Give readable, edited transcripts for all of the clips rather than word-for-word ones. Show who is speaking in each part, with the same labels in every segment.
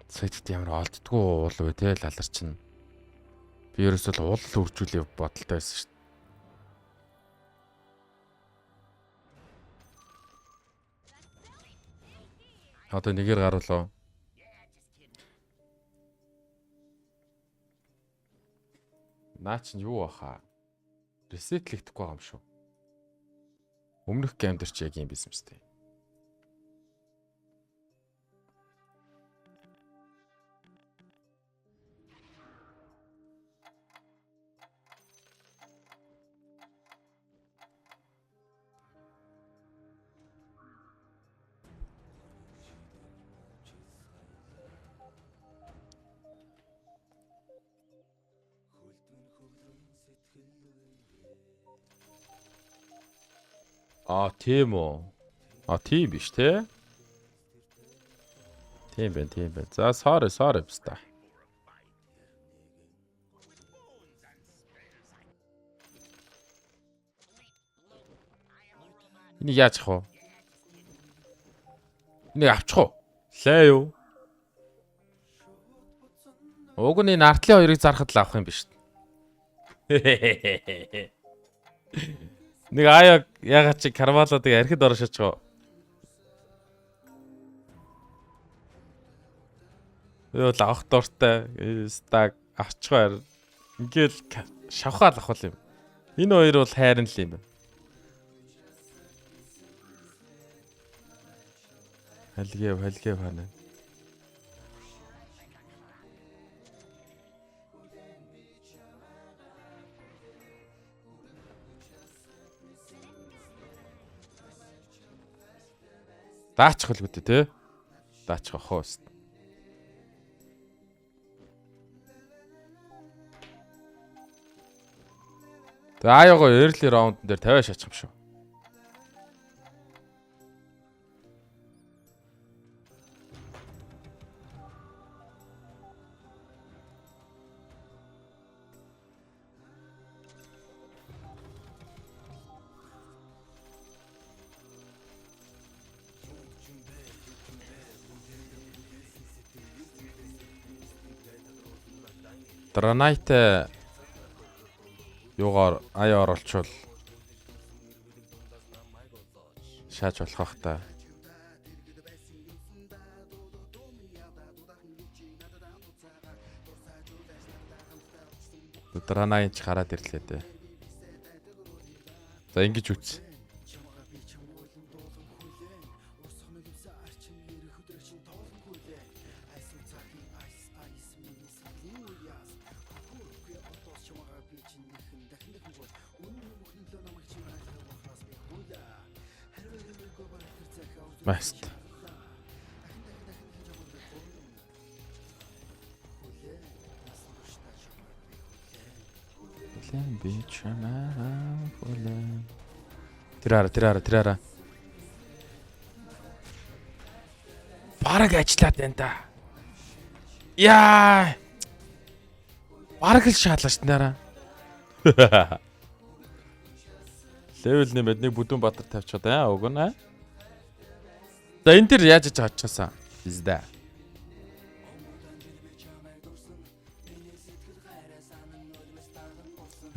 Speaker 1: Сэтэд ямар олддгүй уул вэ те лалар чинь. Би ерөөсөө уул үржүүлэх бодолтой байсан шүү дээ. Одоо нэгээр гаруулаа. Наа чинь юу баха? Ресетлэгдэхгүй байгаа юм шүү. Өмнөх гейм дээр чи яг юм байсан мэт. Тийм үү? Тийм биш те. Тийм байна. За sorry бста. Энийг яаж авах вэ? Энийг авчих уу? Лээ юу? Уг нь энэ артлын хоёрыг зарахад л авах юм биш. Нэг ягаад чи карвалуудыг архид оршиж байгаа. Юу л авах дуртай. Стаг авчихаар. Ингээл шавхаал авах юм. Энэ хоёр бол хайрын л юм байна. Халгээ хана. Даачих л гэдэг те. Даачих ах хоос. За аяагаа early round дээр 50 шачих юм шүү. Dranite юугаар аяа оруулчвал шааж болох бах та. Dranite ч гараад ирлээ дээ. За ингэж үз. Маст. Тэрара. Бараг ажиллаад байна да. Яа. Бараг л шаалаа ш нэраа. Левел нэмээд нэг бүдүүн бадар тавьчихад уг нь. За энэ дэр яаж иж хачаасан? Биздэ.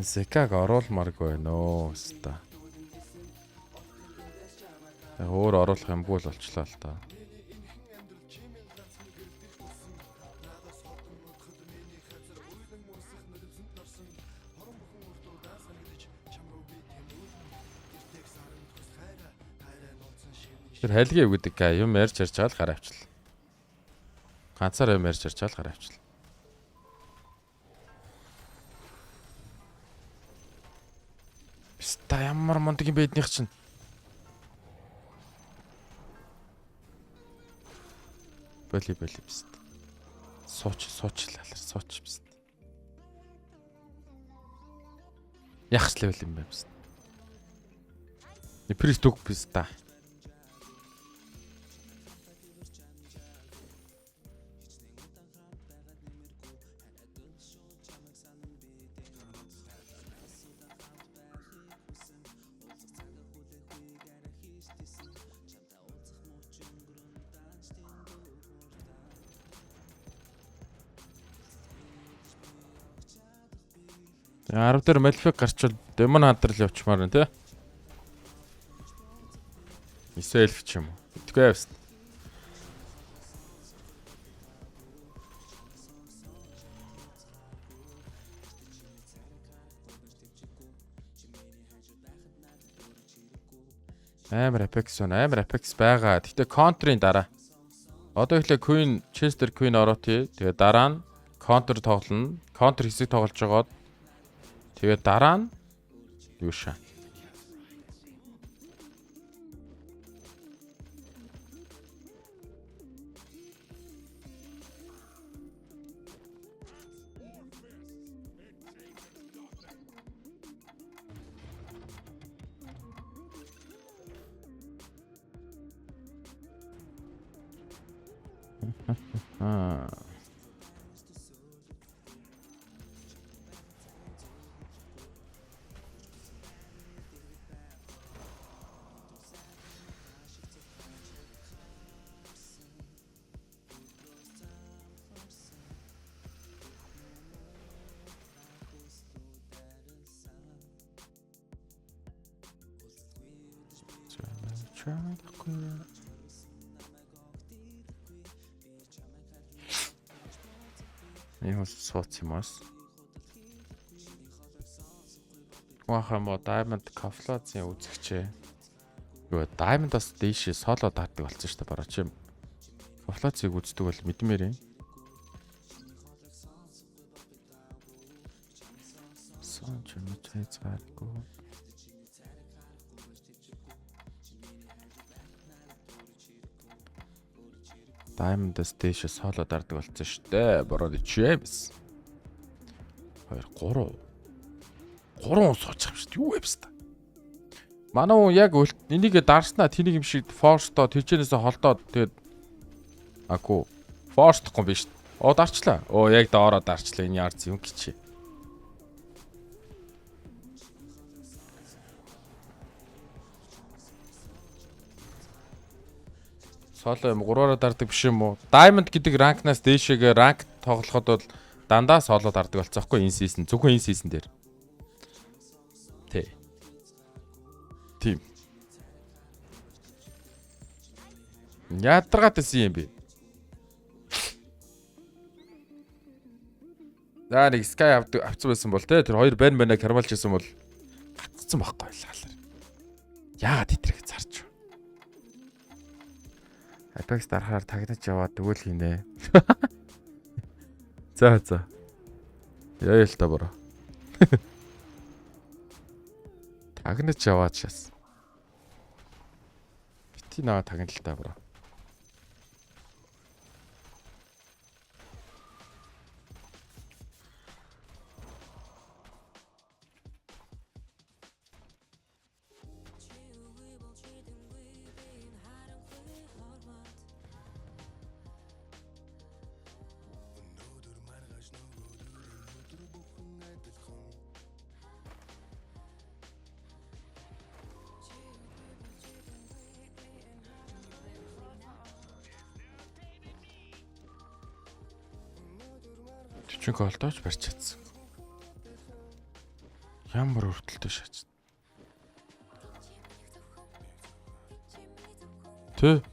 Speaker 1: Секаг оруулмааргүй байна оо хэвста. Өөр оруулах юм бол болчлоо л та. Тэр хайлгийн үгдэг юм ярьж байгаа л гараа авчлаа. Ганцаар юм ярьж байгаа л гараа авчлаа. Биста ямар мундаг юм бэ эднийх чинь. Боли биста. Сууч лалар сууч биста. Ягч левел юм байна биста. Неприс дүг биста. 10 дээр Малфик гарчвал Demon Hunter л явчмаар байна тий. Эсвэл эльф ч юм уу. Итгэв явсан. Амар Apex байгаа. Гэхдээ контрын дараа. Одоо ихлэ Queen Chester Queen ороо тий. Тэгээ дараа нь контр тоглоно. Контр хэсэг тоглож жагаад тэгээ дараа нь юу шаа. Энэ сууц юм аас. Вахамо Diamond Camouflage-ийн үзэгчээ. Юу Diamond-аас дээшээ соло даадаг болсон шүү дээ бараа чи. Camouflage-ийг үздэг бол мэдмээр юм. Сон ч юм цайцгааргүй. Diamond-аас дээшээ соло даадаг болсон шүү дээ. Бороо James. 2 3 суучих юм шүү дээ. Юу вэ бста? Манай хүн яг энийг дарснаа тэнийг юм шиг force-то тэрчэнээсээ холдоод тэгээд аку force-хгүй биш. Дарчлаа. Яг доороо дарчлаа энэ ярц юм гिच. Соло юм 3-аараа дардаг биш юм уу? Diamond гэдэг ранкнаас дээшээгээ ранк тоглоход бол дандаа соло дардаг болцсон хгүй энэ сизон. Зөвхөн энэ сизон дээр. Тийм. Ядаргаат байсан юм бэ? Нэг Sky авцсан байсан бол тэр хоёр байна карвалж байсан бол гацсан байхгүй байлаа. Яагаад итрэх зарч. Apex дарахаар тагнаж яваад өгөөл хийнэ. За. Яа л та бороо. Тагнаж яваад шас. Бити наваа тагналтай бороо. Чүнх олдооч барьж чадсан. Ямар өртөлтөй шаач. Тэ.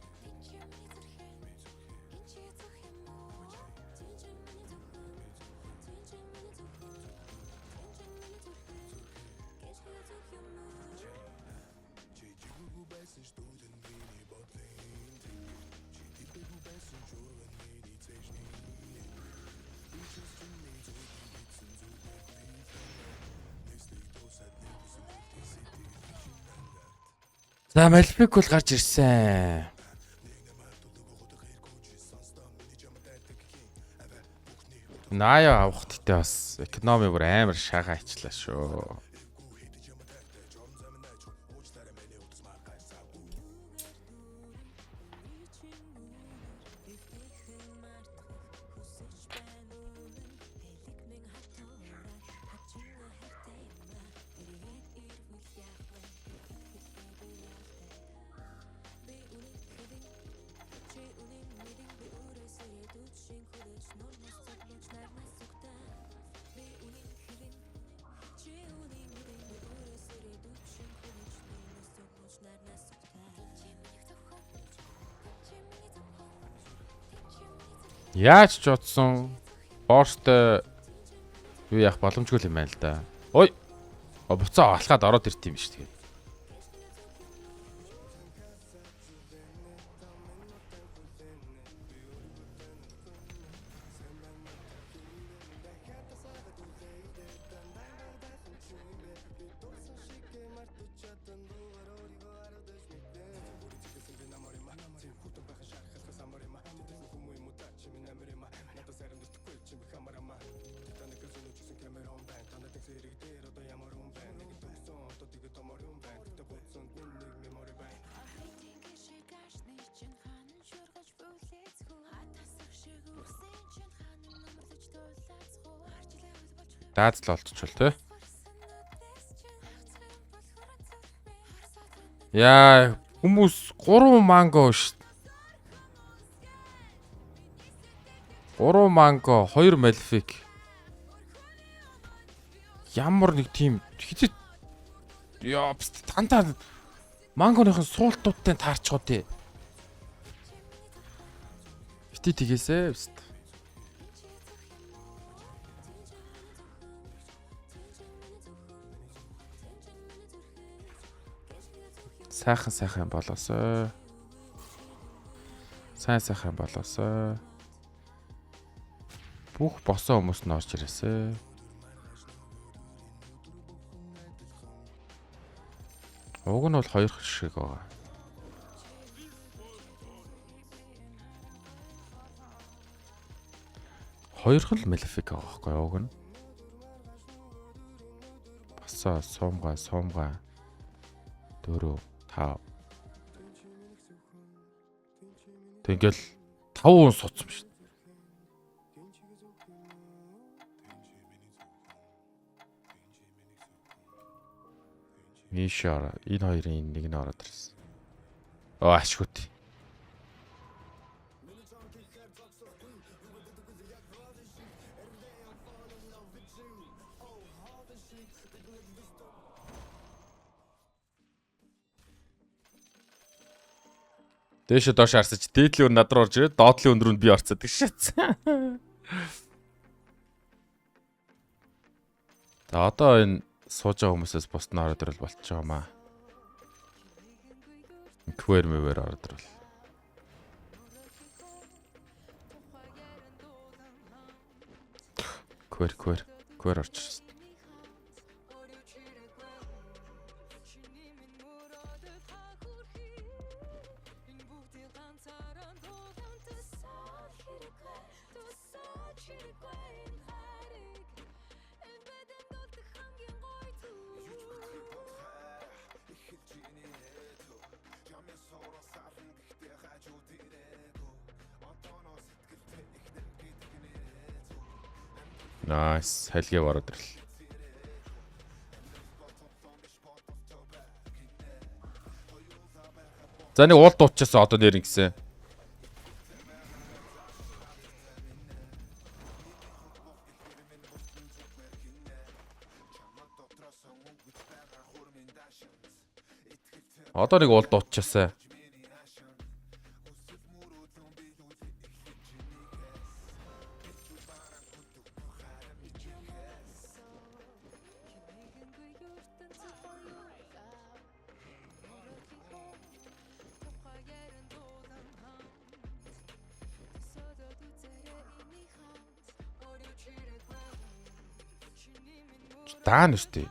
Speaker 1: За Малфик бол гарч ирсэн. Наяа авах гэдэг бас экономи бүр амар шагаа ичлаа шүү. Яаж ч утсан Форстой юу яах боломжгүй юм байна л да. Ой. Буцаа алхаад ороод ирт юм шүү дээ. Даацл олдчихвол те. Яа, хүмүүс 3 манго ш. 3 манго, 2 малефик. Ямар нэг тийм хитэд яа, тантаа мангоныхон суултуудтай таарчихоо тий. Хитэ тгээсэ бст. Сайхан болоосоо. Сайхан болоосоо. Бүх босоо хүмүүс нь орж ирээсэ. Уг нь бол 2 шиг байгаа. Хоёрхан л малефик байгаа байхгүй уг нь. Босоо сумга 4 5. Тэгэл 5 суцсан шүү. Мишара энэ хоёрын нэг нь ороод ирсэн. Ашгүйт. Дээшээ доош харсаж дээдлийн над руу орж ирээд доотлын өндрөнд би орцоод гişэц. За одоо энэ сууж байгаа хүмүүсээс бусна ороод ирэл болчих жоом аа. Квэр мэвэр ороод ирэл. Квэр орж ирсэн. Nice. Хэлгээ ороод ирэл. За нэг уул дуучаасаа одоо нэр ингэсэн. Одоо нэг уул дуучаасаа. Даан үстэй.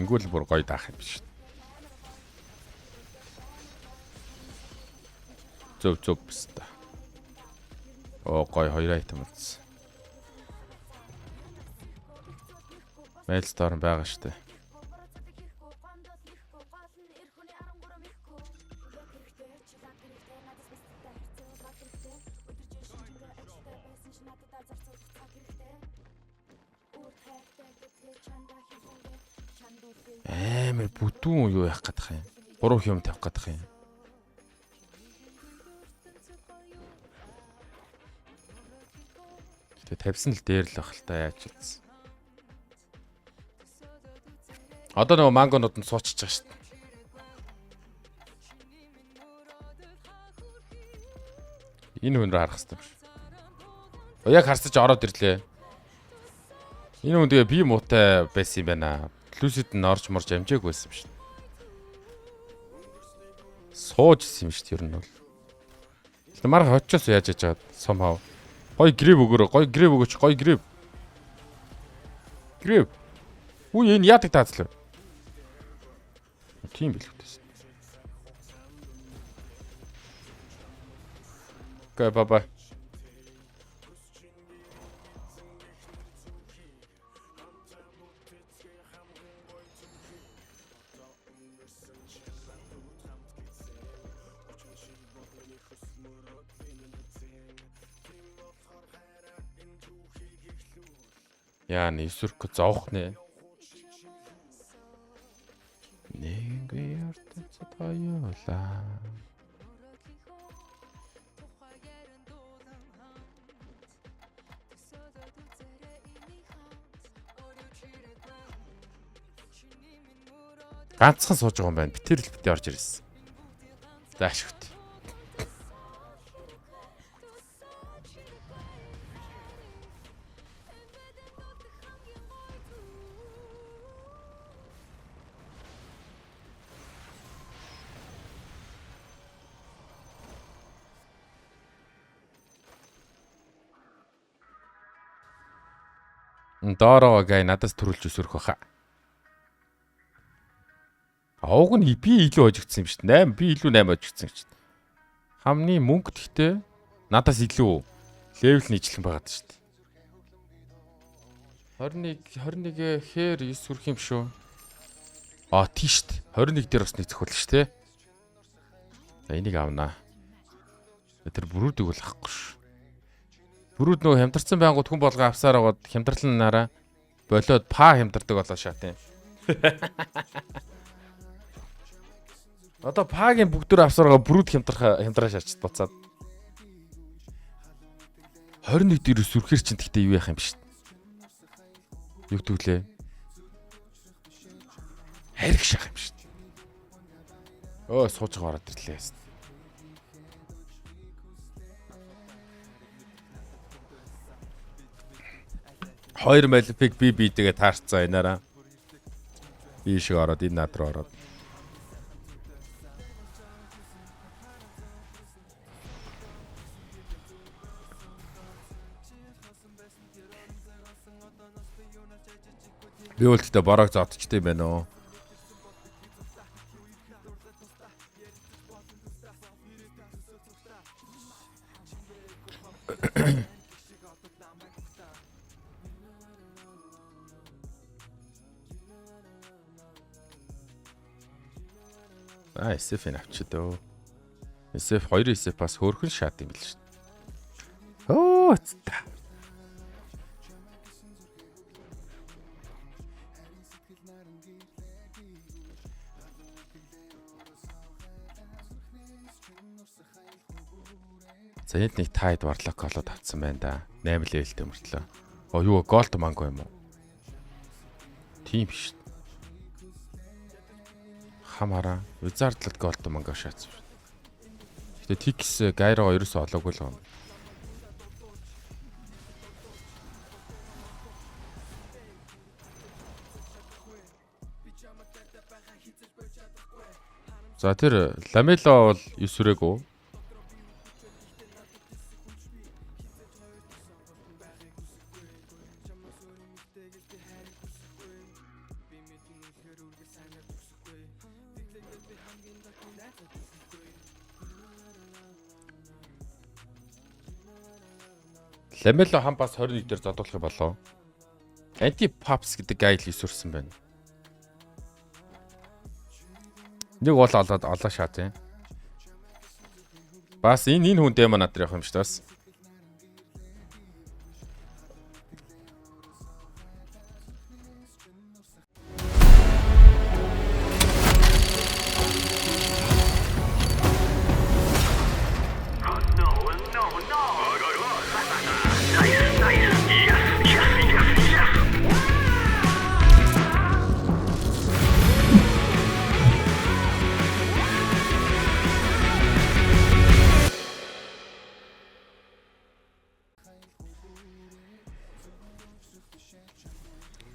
Speaker 1: Ингүүл бүр гоё даах юм биш. Зөв бста. Гоё 2 айтем үлдсэн. Mail store байгаа штэ. Бүтүүн юу яах гээд байгаа юм. 3 юм тавих гэдэг юм. Тэгээ тавьсан л дээр л ах л та яаж үзсэн. Одоо нөгөө мангонууд нь суучиж байгаа шүү дээ. Энэ хүн рүү харах хэрэгтэй юм шиг. Яг харсаж ороод ирлээ. Энэ хүн тэгээ би муутай байсан юм байна. Плюсэд нь орж морж амжааг байсан юм шиг. Сууж исэн юм шүү дээ ер нь бол. Марга хочоос яаж яж чаад somehow. Гой грэв өгөөрэй. Гой грэв өгөөч. Гой грэв. Грэв. Үгүй энэ яадаг таацлаа. Тийм билгүүтэйсэн. Окей, бай. Яа, нэвсүрх зовх нэ. Нэггүй ертөнцөд хоёулаа. Ганцхан сууж байгаа юм байна. Битэр л битээ орж ирсэн. Заашгт. Доороо гай надаас төрүүлж өсөрөх баха. Авг нь би илүү хожигдсан юм шүү дээ. 8 би илүү 8 хожигдсан юм шүү дээ. Хамны мөнгө гэхдээ надаас илүү левел нийчлэн байгаад шүү дээ. 21 хээр 9 хүрэх юм шүү. Тийш дээ. 21 дээр бас нэг зөхиөл шүү дээ. За энийг авнаа. Тэр бүрүүдийг бол авахгүй шүү. Бүрүүд нөгөө хямдарсан байнгут хүн болгоо авсаар агаад хямдрланаараа болоод па хямдардаг болоо шаат юм. Одоо пагийн бүгдээр авсараа бүрүүд хямдраа шаачд буцаад. 21 дээр сүрхэр чинь гэхдээ юу яах юм биш. Юу гэвлээ? Хайрх шах юм биш. Сууж гараад ирлээ. 2 малифик би бидэгээ таарцсан энаараа. Би шиг ороод энэ над руу ороод. Би үлдээ борог зодчтой юм байна уу? SF-ийг авчидөө. SF 2 SF бас хөөрхөн шат юм бил шүү дээ. Та. За энд нэг тайд варлок колод авцсан байна да. 8 левелтэй мөртлөө. Юу голд манго юм уу? Тийм биш. Хамаараа визардлд голд манго шаацсан. Гэтэ тикс гайро ерөөсөө олоогүй л юм. За тэр ламело бол 9 хүрээгүй. Ламело хам бас 21 дээр зодуулах болов. Anti Pops гэдэг гайл хийсүрсэн байна. Нэг бол олоо шат юм. Бас энэ хүн дэмэ надад явах юм шүү дээ.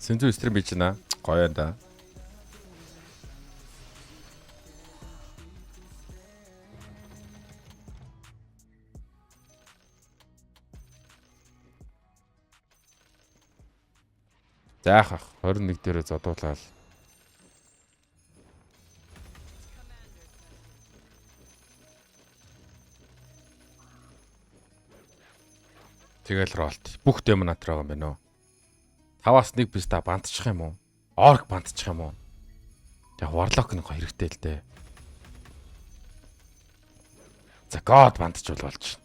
Speaker 1: Сэнзүү стрим бич наа. Гоё да. Заах 21 дээрээ зодуулаад. Тэгэл ролт. Бүх демонатор байгаа юм байна уу? 5-аас 1 биста бантчих юм уу? Орк бантчих юм уу? Яг варлок нэг хэрэгтэй л дээ. За god бантчвал болж.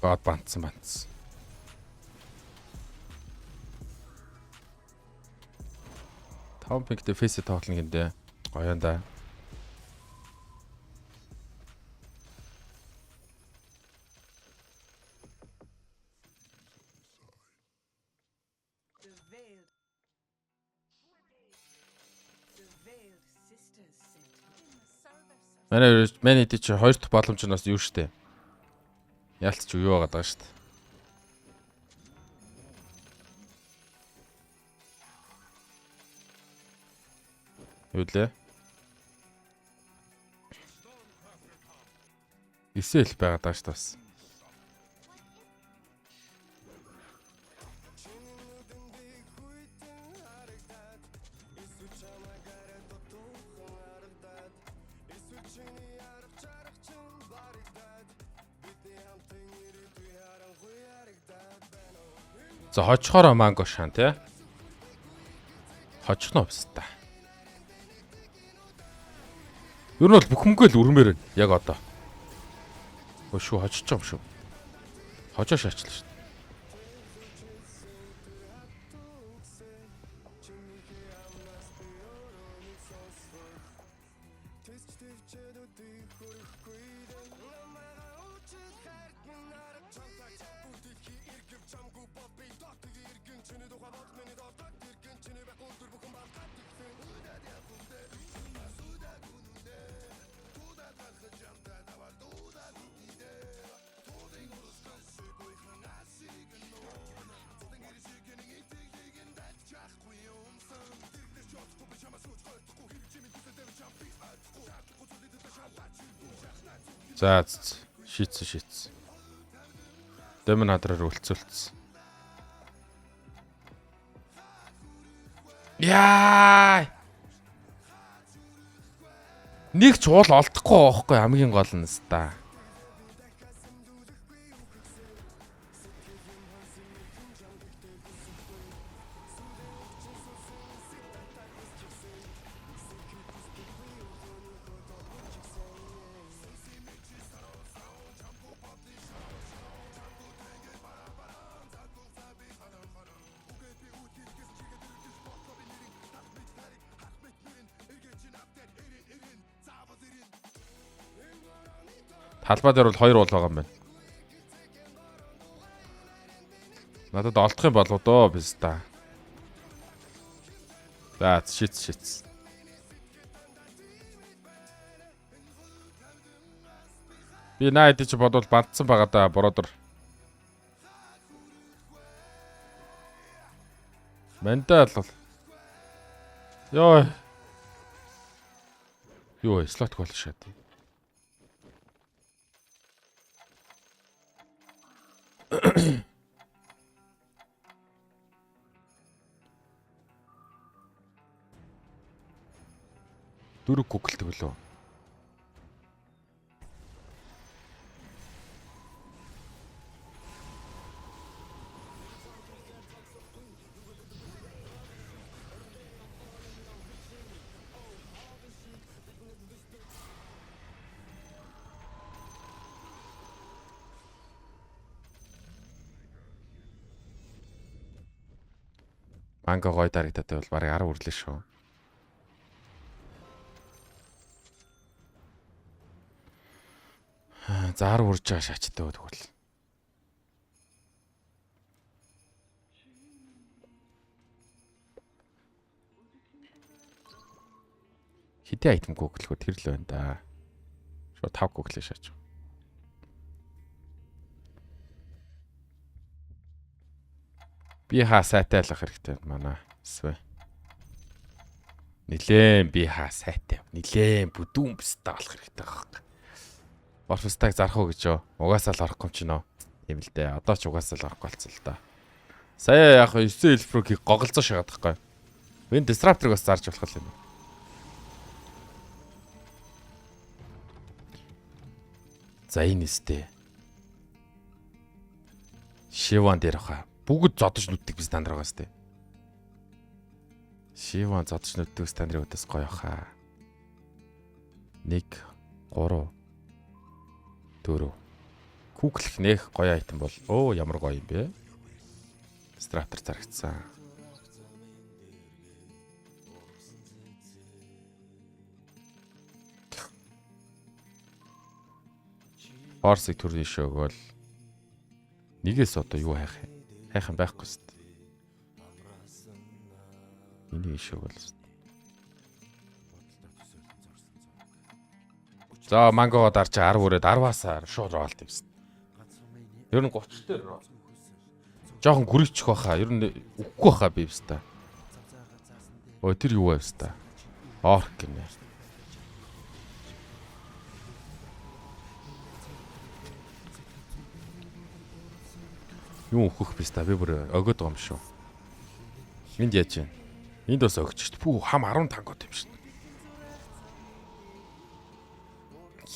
Speaker 1: God бантсан. Том пиктэй фейсээ тоглоно гиндэ. Гоё да. Манай чи 2 дахь боломж нь бас юу штэ. Яалт ч юу байгаа даа штэ. Юу лээ? Исэл байгаа даа штэ бас. За хожихороо манго шаан тий. Хожихно бста. Ер нь бол бүх мөнгөө л үрмээр байна. Яг одоо. Өө шүү хожиж байгаа юм шүү. Хожоо шаачлаа шүү. За шийдсэн. Демонадраар үлцүүлсэн. Яа! Нэг ч уул олдохгүй байхгүй хамгийн гол нь ста. Талбай дээр бол 2 уул байгаа юм байна. Надад олдох юм болов доо биз та. За шийц. Би найд чи бодвол бандсан байгаа да бродер. Мандал бол. Йоо. Юу слот гол шат. Дөрөв гуглдэг лөө. Манго гой дарагдаад бол барыг 10 үрлээ шүү. За 10 үрж байгаа шаачтай тэгвэл. Хэдийн айтем гуглах тэр л байна да. Шууд 5 гуглаа шааж. Би хаа сайтай алах хэрэгтэй манай. Эсвэл нилээн би хаа сайтай. Нилээн бүдүүн бистаа болох хэрэгтэй байхгүй. Орфстаг зарах уу гэж юу? Угаасаа л орохгүй юм чинь нөө. Тийм л дээ. Одоо ч угаасаа л орохгүй болсон л да. Сая яг 9 эльфрүүгийг гоголцоо шагаад байхгүй. Энэ дисрапторыг бас зарж болох юм. За энэ нэстэ. Шиван дээр хаа. Бүгд зодож нүддэг би стандар байгаас тээ. Шиван зодож нүддэг стандрын үдээс гоё хаа. 1 3 4 Куклэх нэх гоё айтем бол ямар гоё юм бэ? Стратер зарагдсан. Форсыг төрний шөөгөл нэгээс одоо юу хайх юм? Хайхан байхгүй шүү дээ. Энийг шөөгөл. За мангоо дарч 10 өрөөд 10-аас шууд роолт юм шүү. Ер нь 30 дээр роо. Жохон гүрийчих байхаа. Ер нь үхгүй байхаа би юмста. Ой тэр юу байв ста? Орк гинэ. Юу өөхөх бэ ста? Би бүр өгöd байгаа юм шүү. Энд яаж вэ? Энд бас өгч шүү. Пүү хам 10 тангууд юм шүү.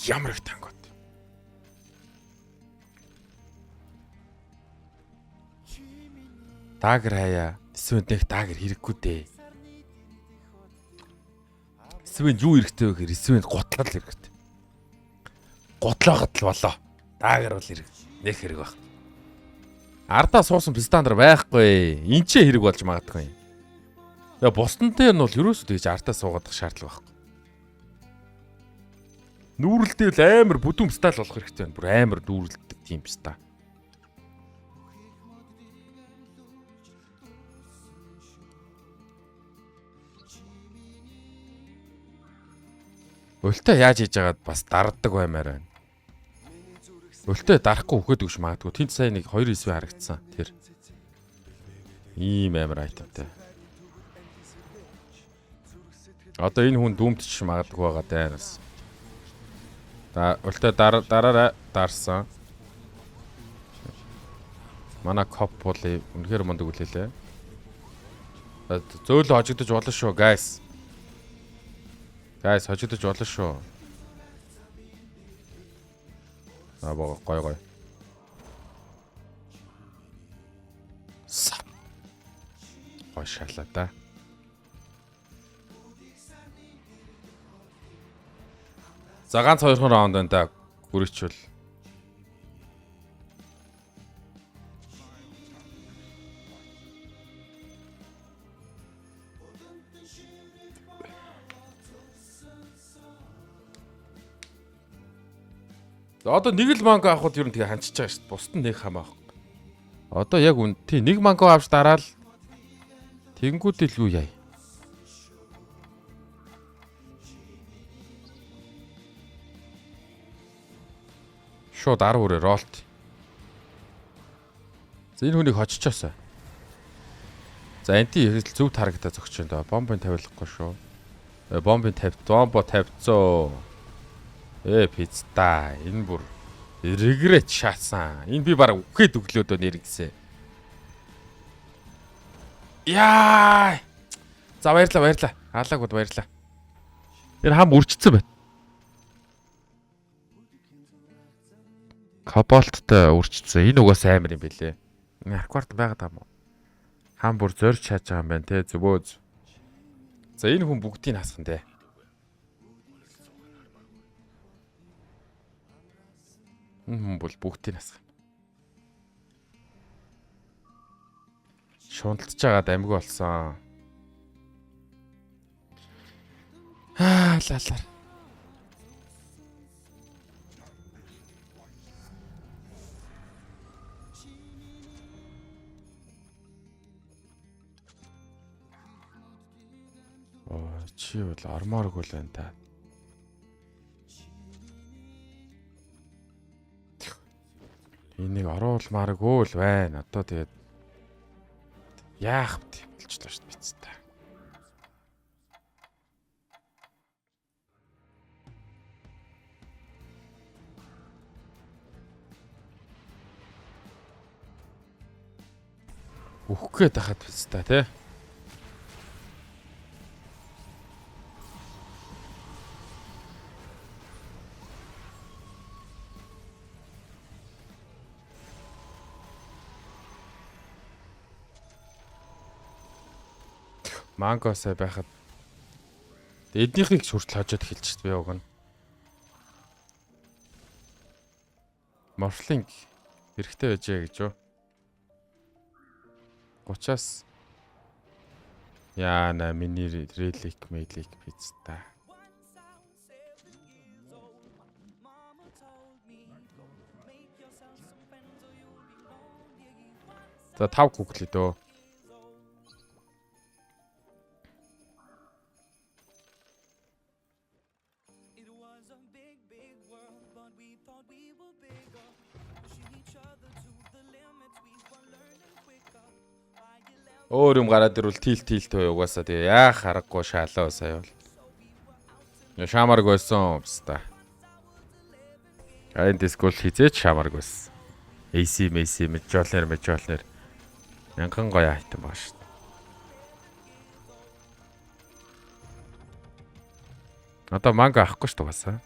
Speaker 1: Ямар их тангууд. Дагер хаяа. Эсвэл нэг дагер хэрэггүй дээ. Эсвэл юу хэрэгтэй вэ гэхээр эсвэл готлол хэрэгтэй. Готлоохот л болоо. Дагер бол хэрэг. Нэг хэрэг баг. Ардаа суусан пистандр байхгүй. Энд ч хэрэг болж магадгүй. Тэгээ бусдантай нь бол ерөөсөө тэгж ардаа суугаад шаардлага байхгүй. Нүүрэлтэй л амар бүдүүн пистал болох хэрэгтэй байна. Бүр амар нүүрэлдэг тийм пистал. Өлтөө яаж хийж яагаад бас дарддаг баймаар байна. Өлтөө дарахгүй өгөхөд өгш магадгүй. Тэнд сая нэг 2 эсвэ харагдсан. Тэр ийм амар айтемтай. Одоо энэ хүн дүмтч магадгүй байгаа дайнаас. Өлтөө дараараа дарсан. Манай коп боли үнэхээр мундаг үлээлээ. Зөөлө хожигдож болно шүү, guys. Guys, хожигдож болно шүү. Боо гой. Гой шалаа да. За ганц 2 раунд байна да. Гүрийчвэл. Одоо нэг л манго авахд ер нь тэгээ ханчиж байгаа шүү дээ. Бусд нь нэг хамаа авах. Одоо яг үн тий нэг манго авч дараал тэнгүүдэл юу яа. Шууд 10 өрөө ролт. За энэ хүнийг хоччихоосаа. За анти зөв тарагтаа зогч энэ бомбын тавилахгүй шүү. Бомбын бомбо тавьцоо. Пизда. Энэ бүр регрет шаасан. Энэ би бараг үхээд өглөөдөө нэр гисэн. Яа! За баярлаа. Алаагууд баярлаа. Тэр хам үржицсэн байна. Кобальттай үржицсэн. Энэ угаас амар юм бэлээ. Акварт байгаад байгаа юм уу? Хам бүр зорж чааж байгаа юм байна те зөвөө. За энэ хүн бүгдийг хасхан те. Бол бүгдийг насах. Шунталж байгаад амиг болсон. Лалаар. Оо чи бол ормооргүй л байна та. Энийг оруулмааргүй л байна. Одоо тэгээд яах вэ болчихлоо шүү дээ биз та. Үхэх гээд хахад биз та тий. Мангосаа байхад эднийхийг хүртэл хожоод эхэлчихсэн би уг нь. Морфлинг хэрэгтэй байжээ гэж юу? 30-аас яана миний релик мейлик пицта. За 5 гуглээ дөө. Өөр юм гараад ирвэл тил төө угаасаа тэгээ яах аргагүй шаалаа сая бол. Шамарг байсан юмста. Айн дискол хизээч шамарг байсан. AC мэжолнер мянган гоё айтем баг шүү дээ. Одоо манга авахгүй шүү угаасаа.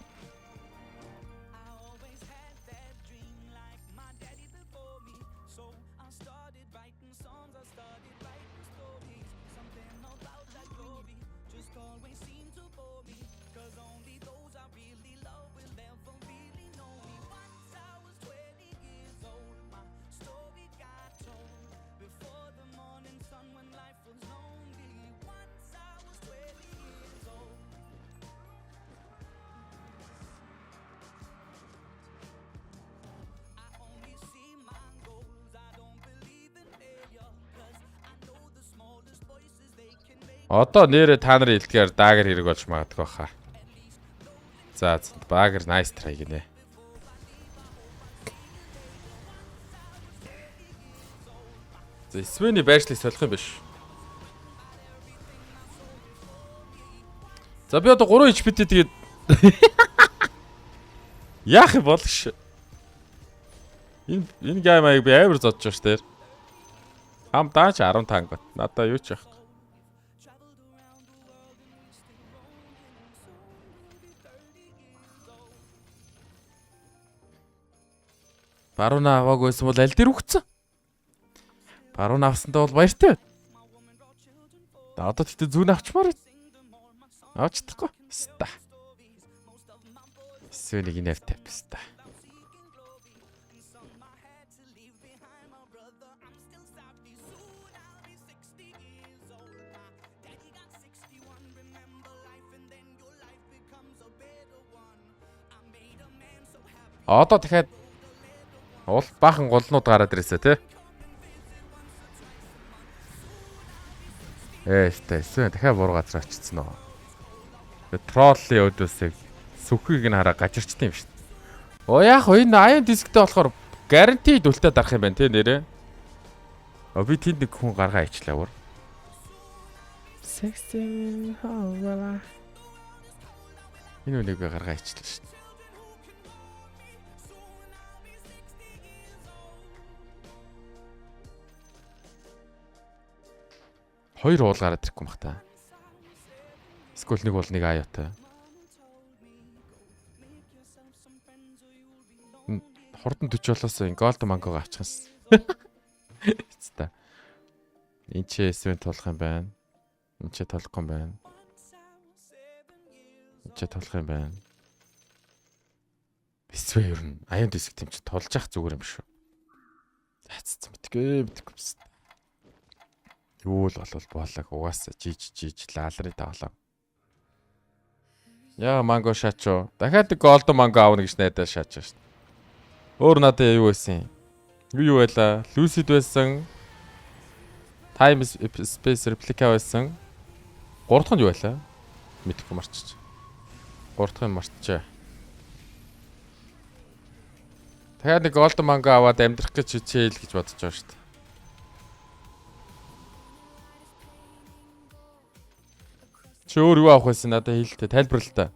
Speaker 1: Одоо нэрээ та нарын хэлдгээр даагер хэрэг болж магадгүй хаа. За багер nice try гинэ. За Свений байршлыг солих юм биш. За би одоо 3 HP-тэй тэгээд яах юм бол ш. Энэ геймийг би амар зодж байгаа ш тэр. Хам даач 15 гот. Надаа юу ч яах. Баруна аваагүйсэн бол аль дээр үхсэн? Баруна авсандаа бол баяртай байна. Одоо тэгтээ зүүн авчмаар байна. Авч чадахгүй. Ста. Свенийг инээр тавьста. Одоо дахиад уул баахан голнууд гараад ирээсэ тий. Эсвэл дахиад буруу газар очсон нөө. Тролли өдөөсөө сүхийг нь хараа гажирчтай юм шүү дээ. Оо яах вэ? Энэ аян дисктэй болохоор гарантид үлдээд дарах юм байна тий нэрээ. Би тэнд нэг хүн гаргаа ичлаа бүр. Sexy хавала. Энэ үнийг би гаргаа ичлаа шүү дээ. Хоёр уул гараад ирэхгүй мах та. Эсвэл нэг бол нэг аяатай. Хурдан 40 болоос голд мангог авчихсан. Хэвээ. Энд ч эсвэн тулах юм байна. Энд ч толохгүй юм байна. Энд ч толох юм байна. Эсвэ ер нь аян диск тийм ч толж явах зүгээр юм шүү. Цацсан мэдгүй. Юу л болов болог угаасаа жиж лаалрын тавлаа. Яа манго шаачо. Дахиад голд манго аавна гэж найдаа шаачаа шүү. Өөр надад юу байсан? Юу байла? Lucid байсан. Time Space Replica байсан. 3 дахь нь юу байлаа? Мэдхгүй марччих. 3 дахь нь марччаа. Дахиад нэг голд манга аваад амьдрах гэж хичээл гэж бодож байгаа шүү дээ. Чи өөр юу авах байсан надад хэлээ тайлбарлаа та.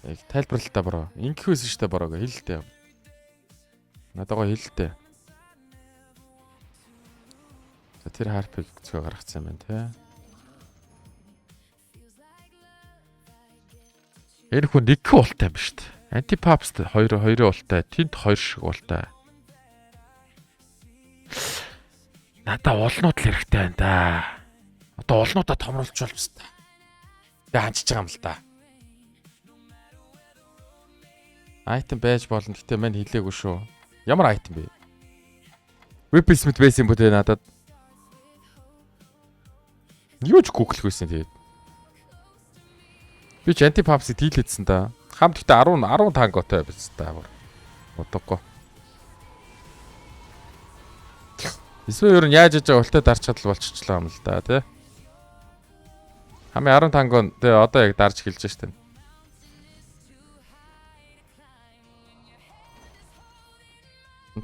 Speaker 1: Яг тайлбарлаа та бороо. Ингэх байсан шүү дээ бороог хэлээ. Надад гоо хэлээ. За тэр харпыг зөвхөн гаргацсан юм байна те. Энэ хүн нэг уултай юм шүү дээ. Антипапст хоёрын уултай, тэнд хоёр шиг уултай. Надаа уулнууд л хэрэгтэй байна да. Одоо уулнуудаа томруулчихвол баста. Би ханчиж байгаа юм л да. Айтем байж болно гэхдээ мань хэлээгүй шүү. Ямар айтем бэ? Whip Smith байсан юм бэ надад? Юу ч гуглахгүйсэн тэгээд. Би ч антипапсыг дийлээдсэн да. Хамт гэхдээ 10 танготой биз та. Бодоггүй. Эсвэл ер нь яаж иж байгаа ултай дарч чадал болчихлоо юм л да тий. Хамын 10 тангон тий одоо яг дарж эхэлж штэ.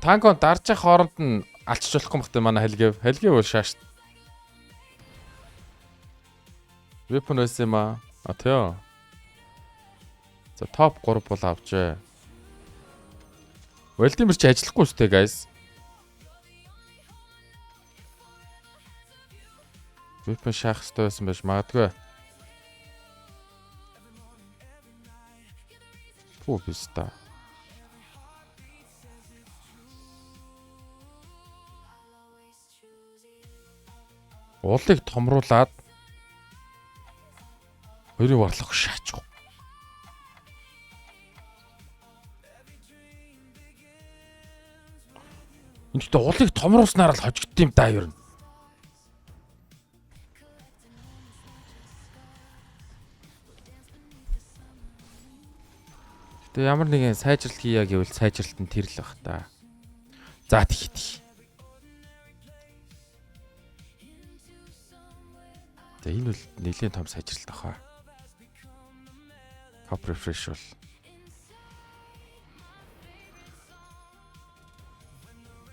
Speaker 1: Тангон дарж явах хооронд нь алчж болохгүй мөхтэй манай хэлгээв. Хэлгээв шааш. Weapon байсан юм аа. А тий. За топ 3 бол авчээ. Вэлдимэр чи ажиллахгүй шүү дээ guys. Weapon шаах хэрэгтэй байсан байж магадгүй. Фу биста. Уулыг томруулаад хоёрыг варлах шаачих. Эндээ уулыг томруулснаар л хожигдсон юм да ер нь. Тэгээ ямар нэгэн сайжралт хийя гэвэл сайжралт нь тэр л баг та. За тийх. За энэ бол нэлийн том сайжралт ахаа. Top refresh бол.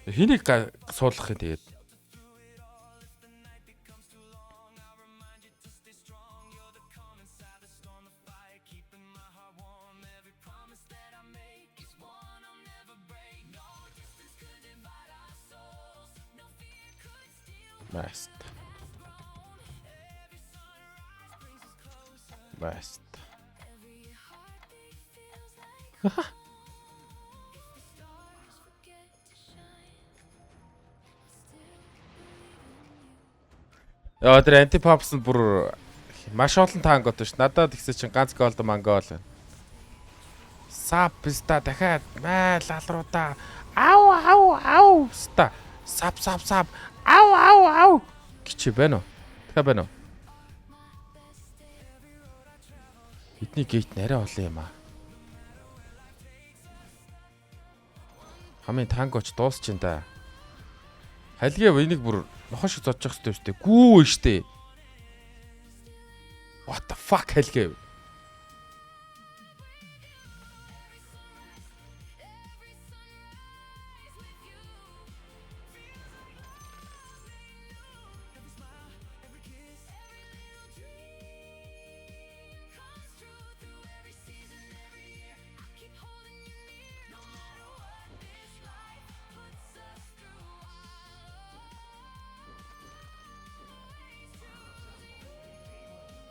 Speaker 1: Хэнийг суулгах юм тэгээд. Best. Яа тэр антипапс нь бүр маш олон тангот ш. Надад ихсэ чинь ганц голд манга бол. Сап писта дахиад лалруудаа ау ста сап ау гिच байна уу? Дахиад байна уу? Бидний гейт нарай олон юм аа. Хамгийн тангоч дуусч ин да. Халигээ энийг бүр нохош зодчих хэрэгтэй шүү дээ. Гүү штэ. What the fuck халигээ.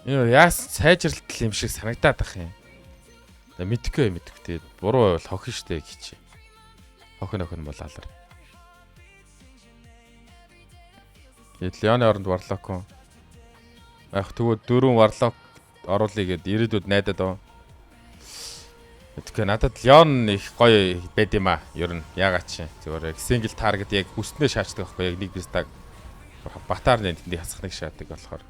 Speaker 1: Яас сайжралт юм шиг санагдаад ах юм. Мэдхгүй. Тэгээд буруу бол хохин штэ гэж. Хохин бол алар. Тэгээд Леоны оронд варлок. Яг тэгвэл 4 варлок оруулъя гэд ирээдүйд найдаад оо. Тэгэхээр надад Леон их гоё байд юм аа. Ер нь яагаад чи зүгээр single target яг хүснээ шаачдаг байхгүй яг нэг бистаг батаар нэндээ хасах нэг шаадаг болохоор.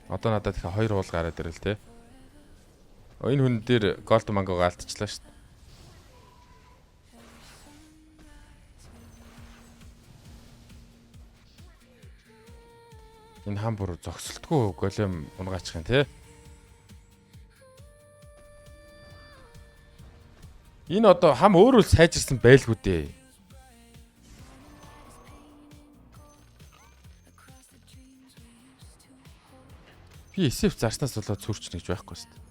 Speaker 1: Одоо надад их 2 уул гараад ирэл те. Энэ хүн дээр голд мангог алдчихлаа шүү дээ. Энэ хам бүр зогсолтгүй голем унгаачих юм те. Энэ одоо хам өөрөө сайжирсан байлгүй дээ. Би эсэв зарснаас болоод сүрчнэ гэж байхгүй шүү дээ.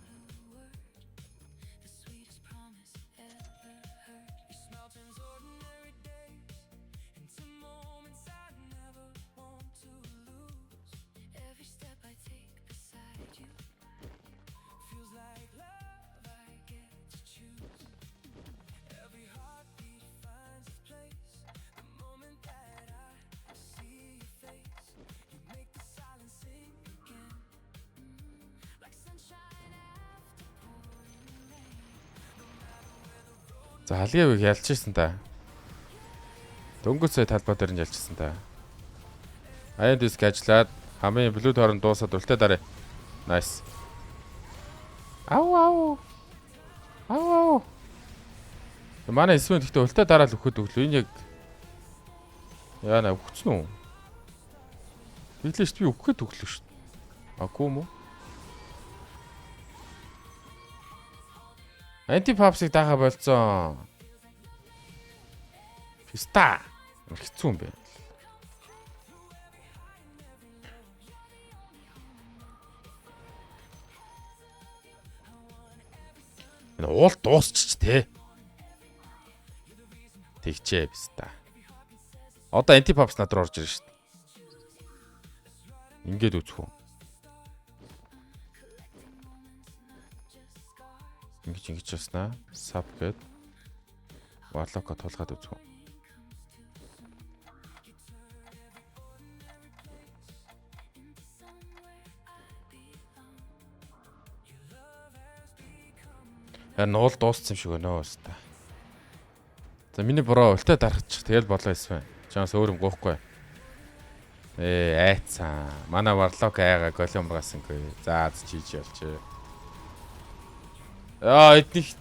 Speaker 1: За халгыг ялчихсан та. Дөнгөцөө талбай дээр нь ялчихсан та. Аян диск ажиллаад хамгийн блүү тоорон дуусаад үлтээ дараа. Nice. Ау. Манай эсвэн гэхдээ үлтээ дараал өгөхөд өглөө. Энэ яг яана өгсөн үү? Биглээ шүү би өгөхөд өглөө шүү. Аггүй юм уу? Антипапсыг даага болцсон. Писта. Хэцүү юм бэ? Энэ уул дуусчих те. Тэгчээ писта. Одоо антипапс над руу орж ирж шít. Ингээд үзэх үү? Ингэж яснаа sub гэд warlock-а тулгаад үзэх үү. Харин уул дууссан юм шиг өнөө өстө. За миний бороо өлтөө дарахчих. Тэгэл болоо эсвэл. Чанаас өөр юм гоохгүй. Айцсан. Манай warlock айгаа голем ургаасангүй. За чиж болчих. Эдних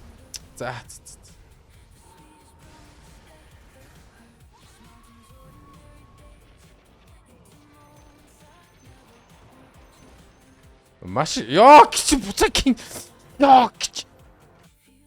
Speaker 1: за. Маш ёо гэж буцаагийн ёо гэж